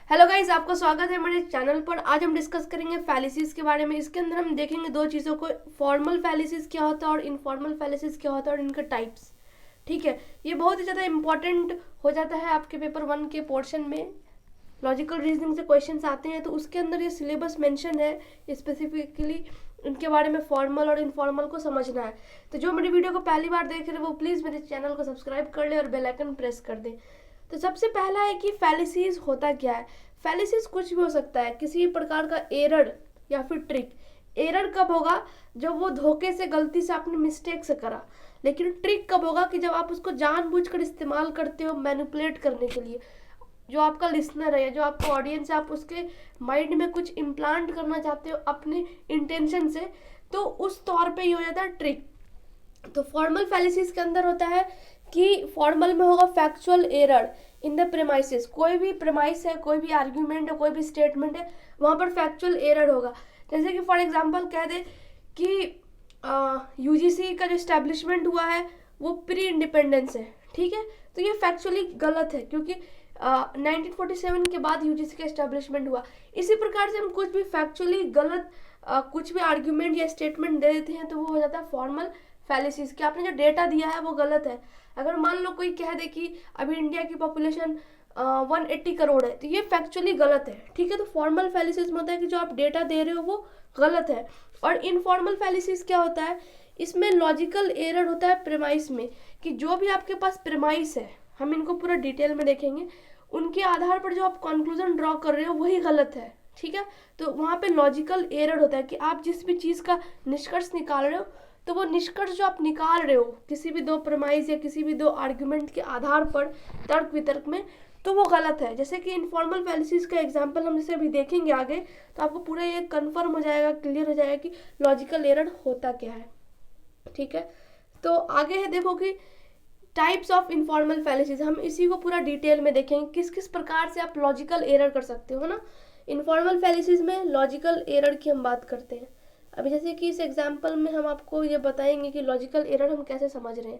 Hello guys, आपका स्वागत है मेरे चैनल पर। आज हम डिस्कस करेंगे फैलिसीज के बारे में। इसके अंदर हम देखेंगे दो चीज़ों को, फॉर्मल फैलिसीज क्या होता है और इनफॉर्मल फैलिसीज क्या होता है और इनके टाइप्स। ठीक है, ये बहुत ही ज़्यादा इंपॉर्टेंट हो जाता है आपके पेपर 1 के पोर्शन में। लॉजिकल रीजनिंग से क्वेश्चंस आते हैं तो उसके अंदर ये सिलेबस मेंशन है, स्पेसिफिकली इनके बारे में फॉर्मल और इनफॉर्मल को समझना है। तो जो मेरी वीडियो को पहली बार देख रहे हैं वो प्लीज़ मेरे चैनल को सब्सक्राइब कर ले और बेल आइकन प्रेस कर दें। तो सबसे पहला है कि फैलिसीज होता क्या है। फैलिसीज कुछ भी हो सकता है, किसी भी प्रकार का एरर या फिर ट्रिक। एरर कब होगा? जब वो धोखे से, गलती से, आपने मिस्टेक से करा। लेकिन ट्रिक कब होगा? कि जब आप उसको जानबूझकर इस्तेमाल करते हो मैनिपुलेट करने के लिए। जो आपका लिसनर है या जो आपका ऑडियंस है, आप उसके माइंड में कुछ इम्प्लांट करना चाहते हो अपने इंटेंशन से, तो उस तौर पे ये हो जाता है ट्रिक। तो फॉर्मल फैलिसीज के अंदर होता है कि फॉर्मल में होगा factual error in the premises. कोई भी प्रेमाइस है, कोई भी आर्ग्यूमेंट है, कोई भी स्टेटमेंट है, वहाँ पर फैक्चुअल एरर होगा। जैसे कि फॉर एग्जांपल कह दे कि यूजीसी का जो इस्टेब्लिशमेंट हुआ है वो प्री इंडिपेंडेंस है। ठीक है, तो ये फैक्चुअली गलत है क्योंकि 1947 के बाद यूजीसी का इस्टेब्लिशमेंट हुआ। इसी प्रकार से हम कुछ भी फैक्चुअली गलत कुछ भी आर्ग्यूमेंट या स्टेटमेंट दे देते हैं तो वो हो जाता है फॉर्मल फैलिसीज। कि आपने जो डेटा दिया है वो गलत है। अगर मान लो कोई कह दे कि अभी इंडिया की पॉपुलेशन 180 करोड़ है, तो ये फैक्चुअली गलत है। ठीक है, तो फॉर्मल फैलिसीज में होता है कि जो आप डेटा दे रहे हो वो गलत है। और इनफॉर्मल फैलिसीज क्या होता है? इसमें लॉजिकल एरर होता है प्रेमाइस में। कि जो भी आपके पास प्रेमाइस है, हम इनको पूरा डिटेल में देखेंगे, उनके आधार पर जो आप कंक्लूजन ड्रॉ कर रहे हो वही गलत है। ठीक है, तो वहाँ पे लॉजिकल एरर होता है कि आप जिस भी चीज़ का निष्कर्ष निकाल रहे हो, तो वो निष्कर्ष जो आप निकाल रहे हो किसी भी दो प्रमाइज या किसी भी दो आर्ग्यूमेंट के आधार पर तर्क वितर्क में, तो वो गलत है। जैसे कि इनफॉर्मल फैलिसीज का एग्जांपल हम जैसे अभी देखेंगे आगे, तो आपको पूरा ये कंफर्म हो जाएगा, क्लियर हो जाएगा कि लॉजिकल एरर होता क्या है। ठीक है, तो आगे है देखो कि टाइप्स ऑफ इनफॉर्मल फैलिसीज। हम इसी को पूरा डिटेल में देखेंगे किस किस प्रकार से आप लॉजिकल एरर कर सकते हो ना। इनफॉर्मल फैलिसीज में लॉजिकल एरर की हम बात करते हैं। अभी जैसे कि इस एग्जांपल में हम आपको ये बताएंगे कि लॉजिकल एरर हम कैसे समझ रहे हैं।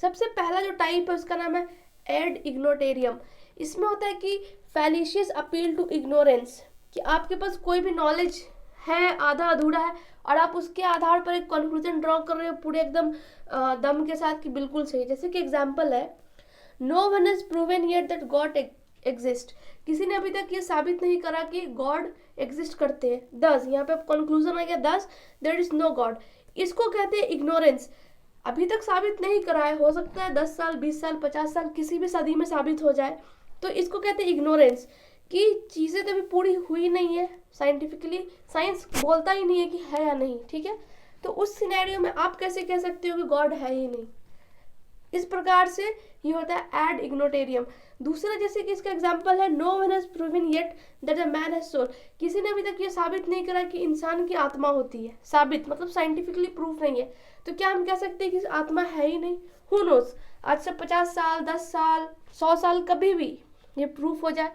सबसे पहला जो टाइप है उसका नाम है एड इग्नोटेरियम। इसमें होता है कि फैलिशियस अपील टू इग्नोरेंस। कि आपके पास कोई भी नॉलेज है, आधा अधूरा है, और आप उसके आधार पर एक कंक्लूजन ड्रॉ कर रहे हो पूरे एकदम दम के साथ कि बिल्कुल सही। जैसे कि एग्जांपल है, no one has proven yet that God exist. किसी ने अभी तक ये साबित नहीं करा कि गॉड एग्जिस्ट करते हैं। दस, यहाँ पे कंक्लूजन आ गया, दस देयर इज नो गॉड। इसको कहते हैं इग्नोरेंस। अभी तक साबित नहीं करा है, हो सकता है 10 साल, 20 साल, 50 साल, किसी भी सदी में साबित हो जाए, तो इसको कहते हैं इग्नोरेंस। कि चीज़ें तो अभी पूरी हुई नहीं है साइंटिफिकली, साइंस बोलता ही नहीं है कि है या नहीं। ठीक है, तो उस सिनेरियो में आप कैसे कह सकते हो कि गॉड है ही नहीं? इस प्रकार से ये होता है एड इग्नोटेरियम। दूसरा, जैसे कि इसका एग्जांपल है, no one has proven yet that a man has soul. किसी ने अभी तक ये साबित नहीं करा कि इंसान की आत्मा होती है। साबित मतलब साइंटिफिकली प्रूफ नहीं है, तो क्या हम कह सकते हैं कि आत्मा है ही नहीं? हु नोस, आज से 50 साल, 10 साल, 100 साल, कभी भी ये प्रूफ हो जाए।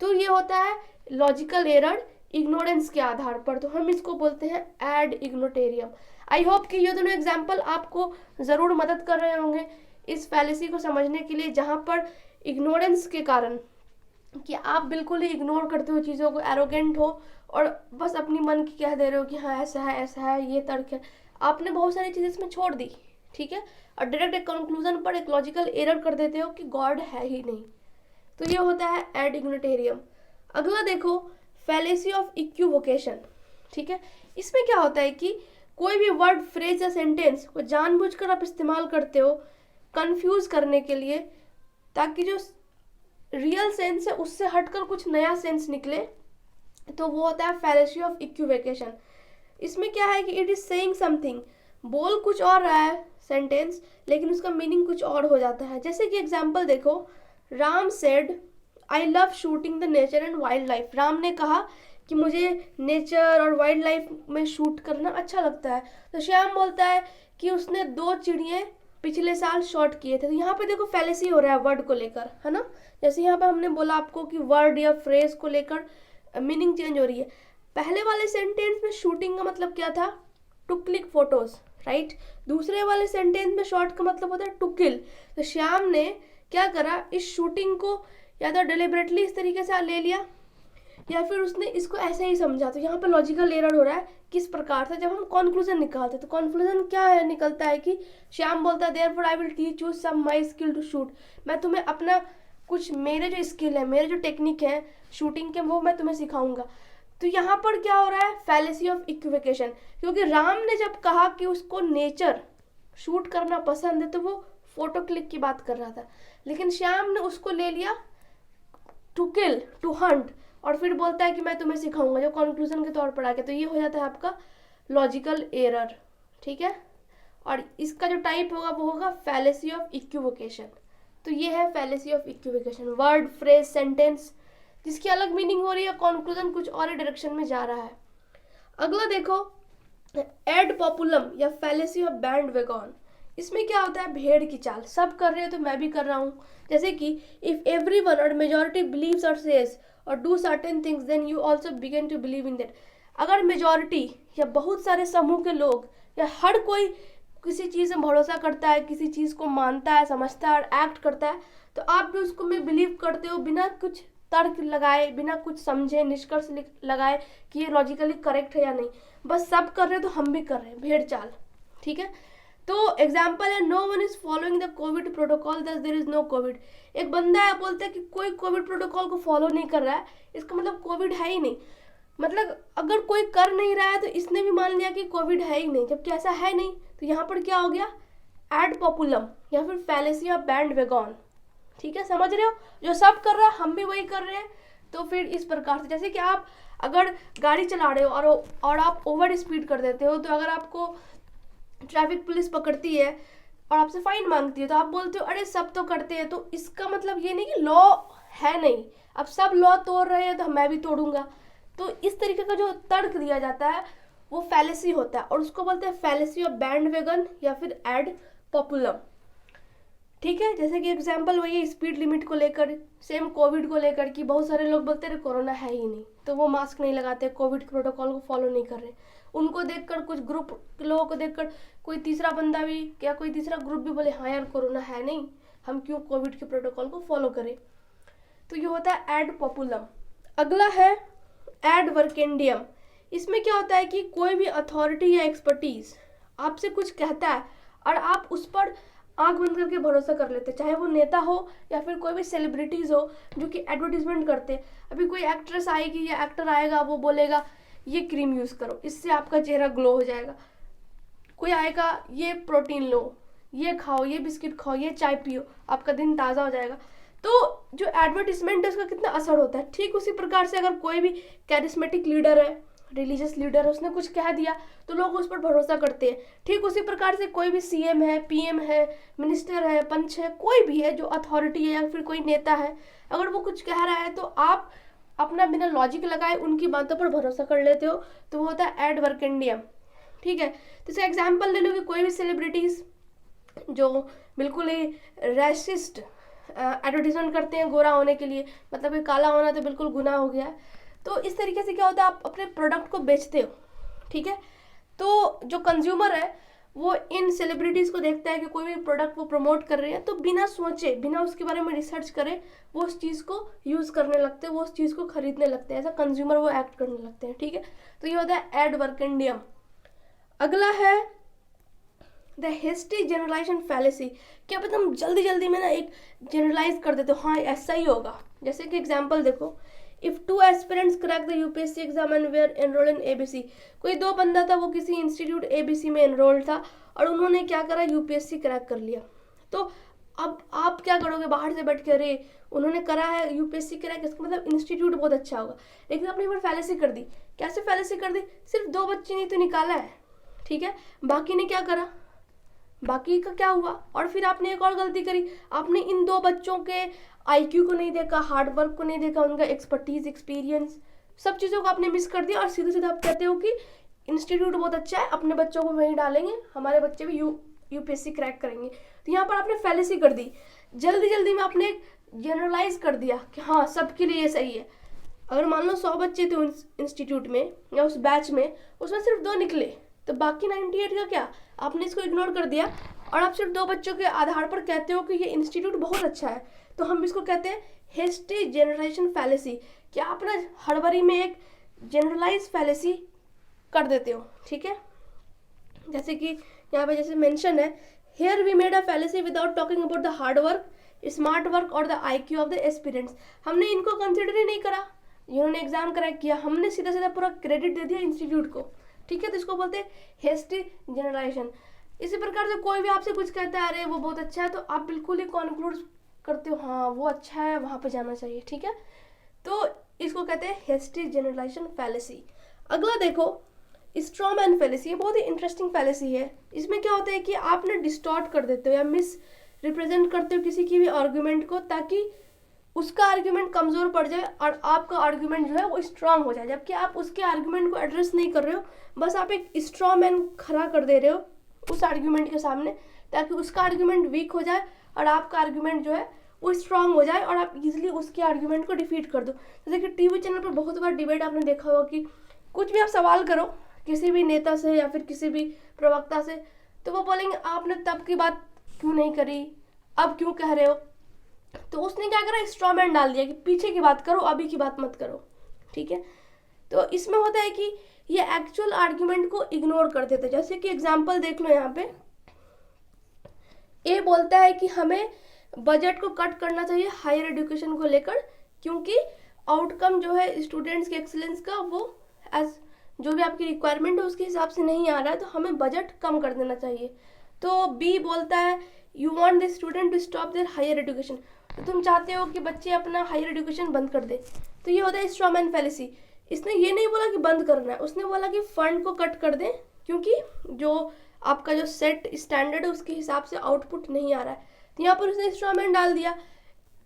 तो ये होता है लॉजिकल एरर इग्नोरेंस के आधार पर, तो हम इसको बोलते हैं एड इग्नोटेरियम। आई होप कि ये दोनों एग्जाम्पल आपको ज़रूर मदद कर रहे होंगे इस फैलिसी को समझने के लिए, जहाँ पर इग्नोरेंस के कारण कि आप बिल्कुल ही इग्नोर करते हो चीज़ों को, एरोगेंट हो और बस अपनी मन की कह दे रहे हो कि हाँ ऐसा है, ऐसा है, ये तर्क है। आपने बहुत सारी चीज़ें इसमें छोड़ दी। ठीक है, और डायरेक्ट एक कंक्लूजन पर एक लॉजिकल एरर कर देते हो कि गॉड है ही नहीं। तो ये होता है एड इग्नोटेरियम। अगला देखो, फैलेसी ऑफ इक्विवोकेशन। ठीक है, इसमें क्या होता है कि कोई भी वर्ड, फ्रेज या सेंटेंस को जानबूझकर आप इस्तेमाल करते हो कंफ्यूज करने के लिए, ताकि जो रियल सेंस है उससे हटकर कुछ नया सेंस निकले, तो वो होता है फैलेसी ऑफ इक्विवोकेशन। इसमें क्या है कि इट इज सेइंग समथिंग, बोल कुछ और रहा है सेंटेंस, लेकिन उसका मीनिंग कुछ और हो जाता है। जैसे कि एग्जाम्पल देखो, Ram said I love shooting the nature and wild life. Ram ने कहा कि मुझे नेचर और वाइल्ड लाइफ में शूट करना अच्छा लगता है। तो श्याम बोलता है कि उसने 2 चिड़िए पिछले साल शॉट किए थे। तो यहाँ पे देखो फैलेसी हो रहा है वर्ड को लेकर, है ना। जैसे यहाँ पे हमने बोला आपको कि वर्ड या फ्रेज को लेकर मीनिंग चेंज हो रही है। पहले वाले सेंटेंस में शूटिंग का मतलब क्या था? To click photos, right. दूसरे वाले सेंटेंस में शॉट का मतलब होता है टू किल। तो श्याम ने क्या करा, इस शूटिंग को या तो डिलिबरेटली इस तरीके से ले लिया या फिर उसने इसको ऐसे ही समझा। तो यहाँ पे लॉजिकल एरर हो रहा है। किस प्रकार से, जब हम कंक्लूजन निकालते हैं तो कंक्लूजन क्या है, निकलता है कि श्याम बोलता है therefore I will teach you some my skill to shoot, मैं तुम्हें अपना कुछ, मेरे जो स्किल है, मेरे जो टेक्निक है शूटिंग के, वो मैं तुम्हें सिखाऊंगा। तो यहाँ पर क्या हो रहा है, फैलेसी ऑफ इक्विवेकेशन, क्योंकि राम ने जब कहा कि उसको नेचर शूट करना पसंद है तो वो फोटो क्लिक की बात कर रहा था, लेकिन श्याम ने उसको ले लिया टू किल, टू हंट, और फिर बोलता है कि मैं तुम्हें सिखाऊंगा, जो कंक्लूजन के तौर पर आ गया। तो ये हो जाता है आपका लॉजिकल एरर, ठीक है। और इसका जो टाइप होगा वो होगा फैलेसी ऑफ इक्विवोकेशन। तो ये है fallacy of equivocation, word, phrase, sentence जिसकी अलग मीनिंग हो रही है, कंक्लूजन कुछ और ही डायरेक्शन में जा रहा है। अगला देखो, एड पॉपुलम या फैलेसी ऑफ बैंड वेगन। इसमें क्या होता है, भेड़ की चाल, सब कर रहे हो तो मैं भी कर रहा हूँ। जैसे कि इफ एवरीवन और मेजॉरिटी बिलीव्स और सेज और do certain things then you also begin to believe in that. अगर मेजॉरिटी या बहुत सारे समूह के लोग या हर कोई किसी चीज़ में भरोसा करता है, किसी चीज़ को मानता है, समझता है और एक्ट करता है, तो आप भी उसको में बिलीव करते हो, बिना कुछ तर्क लगाए, बिना कुछ समझे, निष्कर्ष लगाए कि ये लॉजिकली करेक्ट है या नहीं, बस सब कर रहे हैं तो हम भी कर रहे हैं, भेड़ चाल, ठीक है। तो एग्जाम्पल है, no one is following the covid protocol thus there is no covid. एक बंदा है, बोलता है कि कोई कोविड प्रोटोकॉल को फॉलो नहीं कर रहा है, इसका मतलब कोविड है ही नहीं। मतलब अगर कोई कर नहीं रहा है तो इसने भी मान लिया कि कोविड है ही नहीं, जबकि ऐसा है नहीं। तो यहाँ पर क्या हो गया, एड पॉपुलम या फिर फैलेसी ऑफ बैंड वेगन, ठीक है, समझ रहे हो, जो सब कर रहा है हम भी वही कर रहे हैं। तो फिर इस प्रकार से, जैसे कि आप अगर गाड़ी चला रहे हो और आप ओवर स्पीड कर देते हो, तो अगर आपको ट्रैफिक पुलिस पकड़ती है और आपसे फाइन मांगती है तो आप बोलते हो अरे सब तो करते हैं, तो इसका मतलब ये नहीं कि लॉ है नहीं, अब सब लॉ तोड़ रहे हैं तो मैं भी तोड़ूंगा। तो इस तरीके का जो तर्क दिया जाता है वो फैलेसी होता है, और उसको बोलते हैं फैलेसी ऑफ बैंड वेगन या फिर एड पॉपुलम, ठीक है। जैसे कि एग्जाम्पल वही है स्पीड लिमिट को लेकर, सेम कोविड को लेकर कि बहुत सारे लोग बोलते हैं कोरोना है ही नहीं, तो वो मास्क नहीं लगाते, कोविड प्रोटोकॉल को फॉलो नहीं कर रहे। उनको देखकर कुछ ग्रुप के लोगों को देखकर कोई तीसरा बंदा भी या कोई तीसरा ग्रुप भी बोले हाँ यार कोरोना है नहीं, हम क्यों कोविड के प्रोटोकॉल को फॉलो करें। तो ये होता है एड पॉपुलम। अगला है एड वर्केंडियम। इसमें क्या होता है कि कोई भी अथॉरिटी या एक्सपर्टीज आपसे कुछ कहता है और आप उस पर आंख बंद करके भरोसा कर लेते, चाहे वो नेता हो या फिर कोई भी सेलिब्रिटीज हो जो कि एडवर्टीजमेंट करते। अभी कोई एक्ट्रेस आएगी या एक्टर आएगा, वो बोलेगा ये क्रीम यूज करो, इससे आपका चेहरा ग्लो हो जाएगा। कोई आएगा ये प्रोटीन लो, ये खाओ, ये बिस्किट खाओ, ये चाय पियो, आपका दिन ताज़ा हो जाएगा। तो जो एडवर्टीजमेंट है उसका कितना असर होता है। ठीक उसी प्रकार से अगर कोई भी कैरिस्मेटिक लीडर है, रिलीजियस लीडर है, उसने कुछ कह दिया तो लोग उस पर भरोसा करते हैं। ठीक उसी प्रकार से कोई भी सीएम है, पीएम है, मिनिस्टर है, पंच है, कोई भी है जो अथॉरिटी है या फिर कोई नेता है, अगर वो कुछ कह रहा है तो आप अपना बिना लॉजिक लगाए उनकी बातों पर भरोसा कर लेते हो। तो वो होता है एड वर्केंडियम, ठीक है। तो इसका एग्जाम्पल ले लो कि कोई भी सेलिब्रिटीज जो बिल्कुल ही रैसिस्ट एडवर्टीजमेंट करते हैं गोरा होने के लिए, मतलब कि काला होना तो बिल्कुल गुनाह हो गया है। तो इस तरीके से क्या होता है, आप अपने प्रोडक्ट को बेचते हो, ठीक है। तो जो कंज्यूमर है वो इन सेलिब्रिटीज़ को देखता है कि कोई भी प्रोडक्ट वो प्रमोट कर रहे हैं, तो बिना सोचे, बिना उसके बारे में रिसर्च करे वो उस चीज़ को यूज़ करने लगते हैं, वो उस चीज़ को खरीदने लगते हैं, ऐसा कंज्यूमर वो एक्ट करने लगते हैं, ठीक है। तो ये होता है एड वर्केंडियम। अगला है द हेस्टी जनरलाइजेशन फैलेसी। क्या पता हम जल्दी जल्दी में ना एक जनरलाइज कर देते हो, हाँ ऐसा ही होगा। जैसे कि एग्जाम्पल देखो, if two aspirants crack the UPSC exam and were enrol in ABC. कोई दो बंदा था, वो किसी इंस्टीट्यूट एबीसी में एनरोल था और उन्होंने क्या करा, यूपीएससी क्रैक कर लिया। तो अब आप क्या करोगे, बाहर से बैठ के अरे उन्होंने करा है यूपीएससी क्रैक, इसका मतलब इंस्टीट्यूट बहुत अच्छा होगा। लेकिन आपने एक बार फैलेसी कर दी। कैसे फैलेसी कर दी, सिर्फ 2 बच्चे नहीं तो निकाला है, ठीक है, बाकी ने क्या करा, बाकी का क्या हुआ। और फिर आपने एक और गलती करी, आपने इन 2 बच्चों के आईक्यू को नहीं देखा, हार्डवर्क को नहीं देखा, उनका एक्सपर्टीज, एक्सपीरियंस, सब चीज़ों को आपने मिस कर दिया और सीधे सीधे आप कहते हो कि इंस्टीट्यूट बहुत अच्छा है, अपने बच्चों को वहीं डालेंगे, हमारे बच्चे भी यूपीएससी क्रैक करेंगे। तो यहाँ पर आपने फैलेसी कर दी, जल्दी जल्दी में आपने जनरलाइज कर दिया कि हाँ सबके लिए ये सही है। अगर मान लो 100 बच्चे थे उस इंस्टीट्यूट में या उस बैच में, उसमें सिर्फ 2 निकले, तो बाकी 98 का क्या, आपने इसको इग्नोर कर दिया और आप सिर्फ 2 बच्चों के आधार पर कहते हो कि ये इंस्टीट्यूट बहुत अच्छा है, तो हम इसको कहते हैं हेस्टी जनरलाइजेशन फैलेसी, कि आप ना हड़बड़ी में एक जनरलाइज फैलेसी कर देते हो, ठीक है। जैसे कि यहाँ पे जैसे मेंशन है, here we made a fallacy without talking about the hard work, smart work और the IQ of the aspirants. हमने इनको कंसिडर ही नहीं करा, जिन्होंने एग्जाम क्रैक किया, हमने सीधा सीधा पूरा क्रेडिट दे दिया इंस्टीट्यूट को, ठीक है। तो इसको बोलते हैं हेस्टी जनरलाइजेशन। इसी प्रकार से कोई भी आपसे कुछ कहता है अरे वो बहुत अच्छा है, तो आप बिल्कुल ही कॉन्क्लूड करते हो हाँ वो अच्छा है, वहाँ पे जाना चाहिए, ठीक है। तो इसको कहते हैं हेस्टी जनरलाइजेशन फैलेसी। अगला देखो स्ट्रॉमैन फैलेसी, ये बहुत ही इंटरेस्टिंग फैलेसी है। इसमें क्या होता है कि आप ना डिस्टॉर्ट कर देते हो या मिस रिप्रेजेंट करते हो किसी की भी आर्ग्यूमेंट को, ताकि उसका आर्ग्यूमेंट कमज़ोर पड़ जाए और आपका आर्ग्यूमेंट जो है वो स्ट्रांग हो जाए, जबकि आप उसके आर्ग्यूमेंट को एड्रेस नहीं कर रहे हो, बस आप एक स्ट्रॉ मैन खड़ा कर दे रहे हो उस आर्ग्यूमेंट के सामने, ताकि उसका आर्ग्यूमेंट वीक हो जाए और आपका आर्ग्यूमेंट जो है वो स्ट्रांग हो जाए और आप इजीली उसके आर्ग्यूमेंट को डिफीट कर दो। जैसे कि टीवी चैनल पर बहुत बार डिबेट आपने देखा होगा कि कुछ भी आप सवाल करो किसी भी नेता से या फिर किसी भी प्रवक्ता से, तो वो बोलेंगे आपने तब की बात क्यों नहीं करी, अब क्यों कह रहे हो। तो उसने क्या करा, स्ट्रॉ मैन डाल दिया कि पीछे की बात करो, अभी की बात मत करो, ठीक है। तो इसमें होता है कि ये एक्चुअल आर्ग्यूमेंट को इग्नोर कर देते। जैसे कि एग्जांपल देख लो, यहाँ पे ए बोलता है कि हमें बजट को कट करना चाहिए हायर एजुकेशन को लेकर, क्योंकि आउटकम जो है स्टूडेंट्स के एक्सीलेंस का वो एज जो भी आपकी रिक्वायरमेंट है उसके हिसाब से नहीं आ रहा है, तो हमें बजट कम कर देना चाहिए। तो बी बोलता है you want the student to stop their higher education, तो तुम चाहते हो कि बच्चे अपना हायर एजुकेशन बंद कर दे। तो ये होता है स्ट्रॉ मैन फैलेसी। इसने ये नहीं बोला कि बंद करना है, उसने बोला कि फंड को कट कर दें, क्योंकि जो आपका जो सेट स्टैंडर्ड है उसके हिसाब से आउटपुट नहीं आ रहा है। तो यहाँ पर उसने स्ट्रॉ मैन डाल दिया।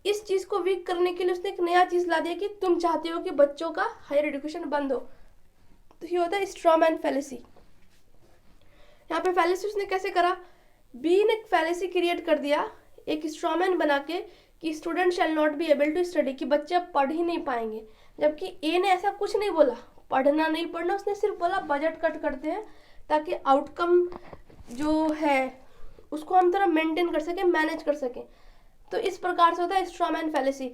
इस चीज़ को वीक करने के लिए उसने एक नया चीज़ ला दिया कि तुम चाहते हो कि बच्चों का हायर एजुकेशन बंद हो। तो ये होता है स्ट्रॉ मैन फैलेसी। यहाँ पे फैलेसी उसने कैसे करा, बी ने फैलेसी क्रिएट कर दिया एक स्ट्रॉ मैन बना के कि student shall not be able to study, कि बच्चे अब पढ़ ही नहीं पाएंगे, जबकि ए ने ऐसा कुछ नहीं बोला, पढ़ना नहीं पढ़ना, उसने सिर्फ बोला बजट कट करते हैं ताकि आउटकम जो है उसको हम थोड़ा मेंटेन कर सकें, मैनेज कर सकें। तो इस प्रकार से होता है स्ट्रॉ मैन फैलेसी।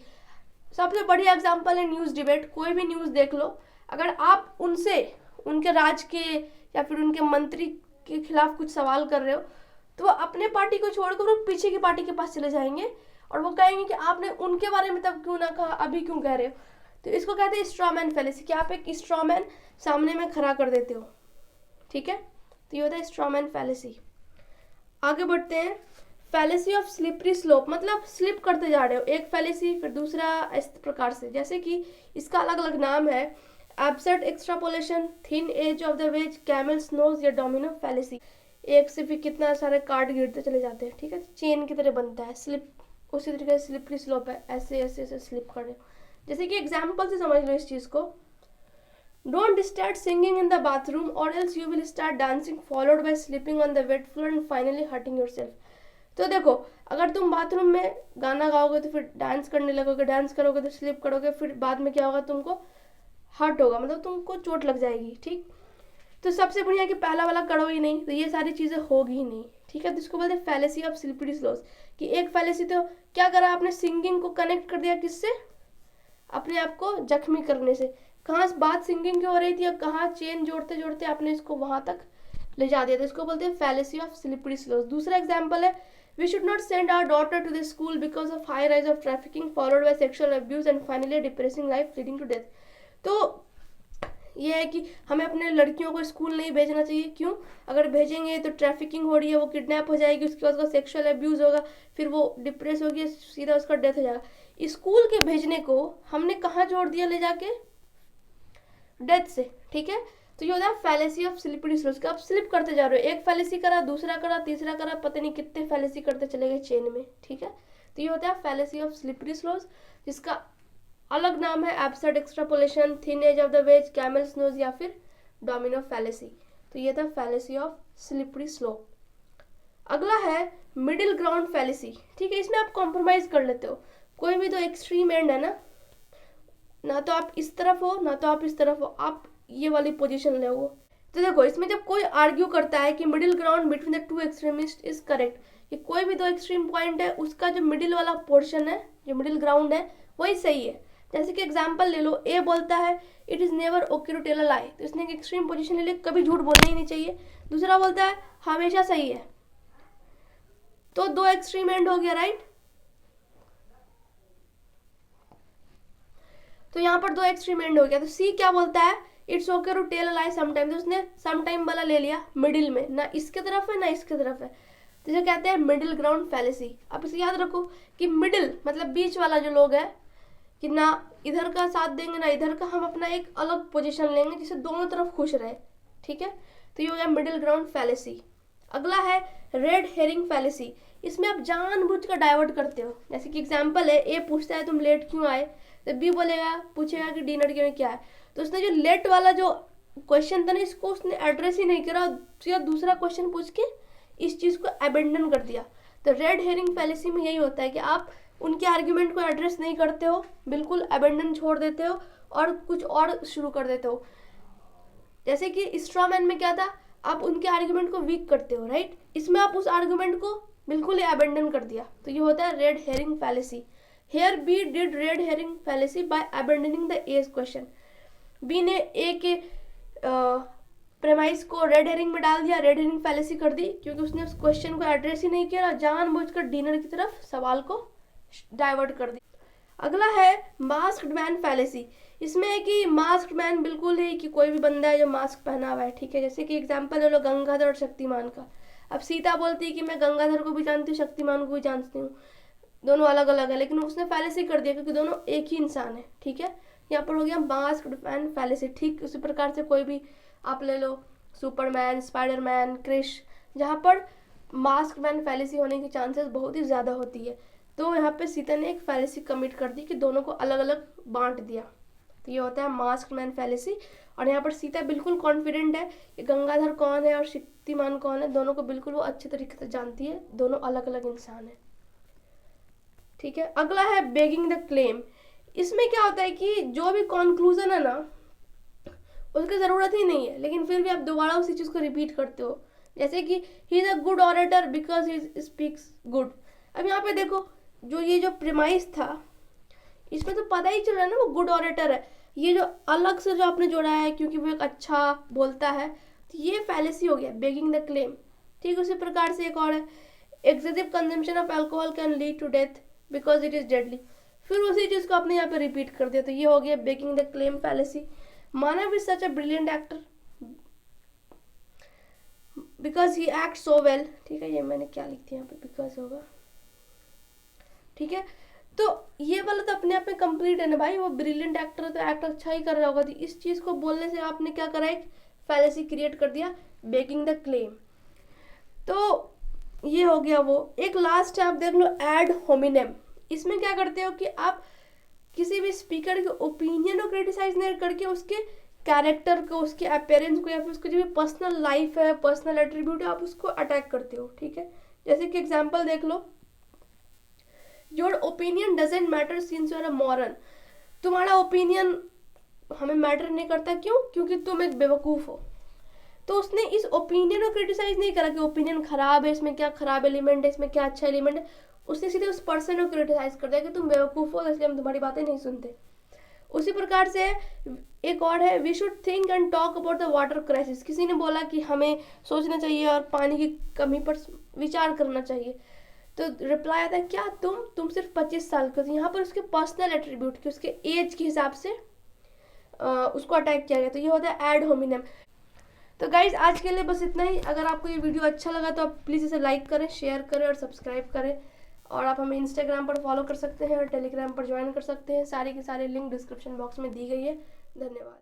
सबसे बढ़िया एग्जांपल है न्यूज़ डिबेट। कोई भी न्यूज़ देख लो, अगर आप उनसे उनके राज्य के या फिर उनके मंत्री के खिलाफ कुछ सवाल कर रहे हो, तो वो अपने पार्टी को छोड़कर वो पीछे की पार्टी के पास चले जाएंगे और वो कहेंगे कि आपने उनके बारे में तब क्यों ना कहा, अभी क्यों कह रहे हो। तो इसको कहते हैं स्ट्रॉ मैन फैलेसी, कि आप एक स्ट्रॉ मैन सामने में खड़ा कर देते हो, ठीक है। तो ये होता है स्ट्रॉ मैन फैलेसी। आगे बढ़ते हैं, फैलेसी ऑफ स्लिपरी स्लोप, मतलब स्लिप करते जा रहे हो, एक फैलेसी फिर दूसरा, इस प्रकार से। जैसे कि इसका अलग अलग नाम है, absurd extrapolation, thin edge of the wedge, camel's nose या डोमिनो फैलेसी। एक से फिर कितना सारे कार्ड गिरते चले जाते हैं, ठीक है, चेन की तरह बनता है। स्लिप उसी तरीके से स्लिपरी स्लोप है, ऐसे ऐसे ऐसे स्लिप कर रहे हो। जैसे कि एग्जाम्पल से समझ लो इस चीज़ को, don't start singing in the bathroom और else you will start dancing followed by slipping on the wet floor and finally hurting yourself. तो देखो, अगर तुम बाथरूम में गाना गाओगे तो फिर डांस करने लगोगे, डांस करोगे तो स्लिप करोगे, फिर बाद में क्या होगा, तुमको हर्ट होगा, मतलब तुमको चोट लग जाएगी, ठीक। तो सबसे बढ़िया कि पहला वाला करो ही नहीं, तो ये सारी चीज़ें होगी ही नहीं, ठीक है। तो इसको बोलते हैं फैलेसी ऑफ स्लिपरी स्लोप, कि एक फैलेसी तो क्या करा आपने, सिंगिंग को कनेक्ट कर दिया किससे, अपने आप को जख्मी करने से। कहाँ बात सिंगिंग की हो रही थी और कहाँ चेन जोड़ते जोड़ते आपने इसको वहां तक ले जा दिया। तो इसको बोलते हैं फैलेसी ऑफ स्लिपरी स्लोप। दूसरा एग्जाम्पल है, we should not send our daughter to the school because of high rise of trafficking followed by sexual abuse and finally depressing life leading to death. तो ये है कि हमें अपने लड़कियों को स्कूल नहीं भेजना चाहिए। क्यों, अगर भेजेंगे तो ट्रैफिकिंग हो रही है, वो किडनैप हो जाएगी, उसके बाद उसका सेक्सुअल अब्यूज़ होगा, फिर वो डिप्रेस होगी, सीधा उसका डेथ हो जाएगा। स्कूल के भेजने को हमने कहाँ जोड़ दिया, ले जाके डेथ से, ठीक है। तो ये होता है फैलेसी ऑफ स्लिपरी स्लोप। आप स्लिप करते जा रहे हो, एक फैलेसी करा, दूसरा करा, तीसरा करा, पता नहीं कितने फैलेसी करते चले गए चेन में, ठीक है। तो ये होता है फैलेसी ऑफ स्लिपरी स्लोप, जिसका अलग नाम है absurd extrapolation, thin edge of the wedge, camel's nose या फिर डोमिनो फैलेसी। तो ये था फैलेसी ऑफ स्लिपरी स्लोप। अगला है मिडिल ग्राउंड फैलेसी, ठीक है। इसमें आप कॉम्प्रोमाइज कर लेते हो, कोई भी तो एक्सट्रीम एंड है ना तो आप इस तरफ हो ना तो आप इस तरफ हो, आप ये वाली पोजीशन ले हो। तो देखो, इसमें जब कोई आर्ग्यू करता है कि middle ground between the two extremist is correct, कि कोई भी दो एक्सट्रीम पॉइंट है उसका जो मिडिल वाला पोर्शन है, जो मिडिल ग्राउंड है, वही सही है। जैसे कि एग्जाम्पल ले लो, ए बोलता है it is never okay to tell a lie, तो इसने एक एक्सट्रीम पोजीशन ले ली, कभी झूठ बोलना ही नहीं चाहिए। दूसरा बोलता है हमेशा सही है, तो दो एक्सट्रीम एंड हो गया, राइट। तो यहाँ पर दो एक्सट्रीम एंड हो गया। तो सी क्या बोलता है, it's okay to tell a lie sometime, तो उसने समटाइम वाला ले लिया मिडिल में, ना इसके तरफ है ना इसके तरफ है, तो इसे कहते हैं मिडिल ग्राउंड फैलेसी। अब इसे याद रखो कि मिडिल मतलब बीच वाला जो लोग है, कि ना इधर का साथ देंगे ना इधर का, हम अपना एक अलग पोजीशन लेंगे जिससे दोनों तरफ खुश रहे, ठीक है। तो ये हो गया मिडिल ग्राउंड फैलेसी। अगला है रेड हेरिंग फैलेसी। इसमें आप जानबूझकर डाइवर्ट करते हो। जैसे कि एग्जांपल है, ए पूछता है तुम लेट क्यों आए, तो बी बोलेगा पूछेगा कि डिनर के में क्या है, तो उसने जो लेट वाला जो क्वेश्चन था ना, इसको उसने एड्रेस ही नहीं करा, या दूसरा क्वेश्चन पूछ के इस चीज़ को अबेंडन कर दिया। तो रेड हेरिंग फैलेसी में यही होता है कि आप उनके आर्ग्यूमेंट को एड्रेस नहीं करते हो, बिल्कुल अबेंडन छोड़ देते हो और कुछ और शुरू कर देते हो। जैसे कि स्ट्रॉ मैन में क्या था, आप उनके आर्ग्यूमेंट को वीक करते हो, राइट। इसमें आप उस आर्ग्यूमेंट को बिल्कुल ही अबेंडन कर दिया, तो ये होता है red herring fallacy. Here B did red herring fallacy by abandoning the age question. B ने ए के प्रेमाइस को रेड हेरिंग में डाल दिया, रेड हेरिंग फैलेसी कर दी, क्योंकि उसने उस क्वेश्चन को एड्रेस ही नहीं किया, जानबूझकर डिनर की तरफ सवाल को डाइवर्ट कर दिया। अगला है मास्क्ड मैन फैलेसी। इसमें है कि मास्क्ड मैन बिल्कुल ही कि कोई भी बंदा है जो मास्क पहना हुआ है, ठीक है। जैसे कि एग्जांपल ले लो गंगाधर और शक्तिमान का। अब सीता बोलती है कि मैं गंगाधर को भी जानती हूँ, शक्तिमान को भी जानती हूँ, दोनों अलग अलग है, लेकिन उसने फैलेसी कर दिया क्योंकि दोनों एक ही इंसान है, ठीक है। यहाँ पर हो गया मास्क्ड मैन फैलेसी। ठीक उसी प्रकार से कोई भी आप ले लो, सुपरमैन, स्पाइडरमैन, क्रिश, जहाँ पर मास्क्ड मैन फैलेसी होने की चांसेस बहुत ही ज़्यादा होती है। तो यहाँ पे सीता ने एक फैलेसी कमिट कर दी कि दोनों को अलग अलग बांट दिया, तो ये होता है मास्क्ड मैन फैलेसी। और यहाँ पर सीता बिल्कुल कॉन्फिडेंट है कि गंगाधर कौन है और शक्तिमान कौन है, दोनों को बिल्कुल वो अच्छे तरीके से जानती है, दोनों अलग अलग इंसान है, ठीक है। अगला है बेगिंग द क्लेम। इसमें क्या होता है कि जो भी कंक्लूजन है ना, उसकी ज़रूरत ही नहीं है, लेकिन फिर भी आप दोबारा उसी चीज़ को रिपीट करते हो। जैसे कि he is a good orator because he speaks good. अब यहाँ पे देखो, जो ये जो प्रेमाइस था, इसमें तो पता ही चल रहा है ना वो गुड ऑरेटर है। ये जो अलग से जो आपने जोड़ा है क्योंकि वो एक अच्छा बोलता है, तो ये फैलेसी हो गया, बेगिंग द क्लेम। ठीक उसी प्रकार से एक और है, excessive consumption of alcohol can lead to death because it is deadly. फिर उसी चीज़ को आपने यहाँ पे रिपीट कर दिया, तो ये हो गया begging the claim fallacy. Manav is such a brilliant actor because he act so well. ठीक है, ये मैंने क्या लिख दिया यहाँ पे, बिकॉज होगा, ठीक है। तो ये वाला तो अपने आप में कंप्लीट है ना भाई, वो ब्रिलियंट एक्टर है तो एक्ट अच्छा ही कर रहा होगा। तो इस चीज़ को बोलने से आपने क्या करा, एक फैलेसी क्रिएट कर दिया, बेगिंग द क्लेम। तो ये हो गया वो। एक लास्ट है, आप देख लो, एड होमिनेम। इसमें क्या करते हो कि आप किसी भी स्पीकर के ओपिनियन को क्रिटिसाइज नहीं करके उसके कैरेक्टर को, उसके अपीयरेंस को, या फिर उसकी जो भी पर्सनल लाइफ है, पर्सनल एट्रीब्यूट है, आप उसको अटैक करते हो, ठीक है। जैसे कि एग्जांपल देख लो, your opinion doesn't matter since you are a moron. तुम्हारा ओपिनियन हमें मैटर नहीं करता, क्यों? क्योंकि तुम एक बेवकूफ़ हो। तो उसने इस ओपिनियन को क्रिटिसाइज नहीं करा कि ओपिनियन खराब है, इसमें क्या खराब एलिमेंट है, इसमें क्या अच्छा एलिमेंट है। उसने सीधे उस पर्सन को क्रिटिसाइज कर दिया कि तुम बेवकूफ़ हो, इसलिए हम तुम्हारी बातें नहीं सुनते। उसी प्रकार से एक और है, we should think and talk about the water crisis. किसी ने बोला कि हमें सोचना चाहिए और पानी की कमी पर विचार करना चाहिए। तो रिप्लाई आता है, क्या तुम सिर्फ 25 साल के हो। यहाँ पर उसके पर्सनल एट्रीब्यूट की, उसके एज के हिसाब से उसको अटैक किया गया। तो ये होता है एड होमिनेम। तो गाइज आज के लिए बस इतना ही। अगर आपको ये वीडियो अच्छा लगा तो आप प्लीज़ इसे लाइक करें, शेयर करें और सब्सक्राइब करें। और आप हमें इंस्टाग्राम पर फॉलो कर सकते हैं और टेलीग्राम पर ज्वाइन कर सकते हैं। सारी की सारी लिंक डिस्क्रिप्शन बॉक्स में दी गई है। धन्यवाद।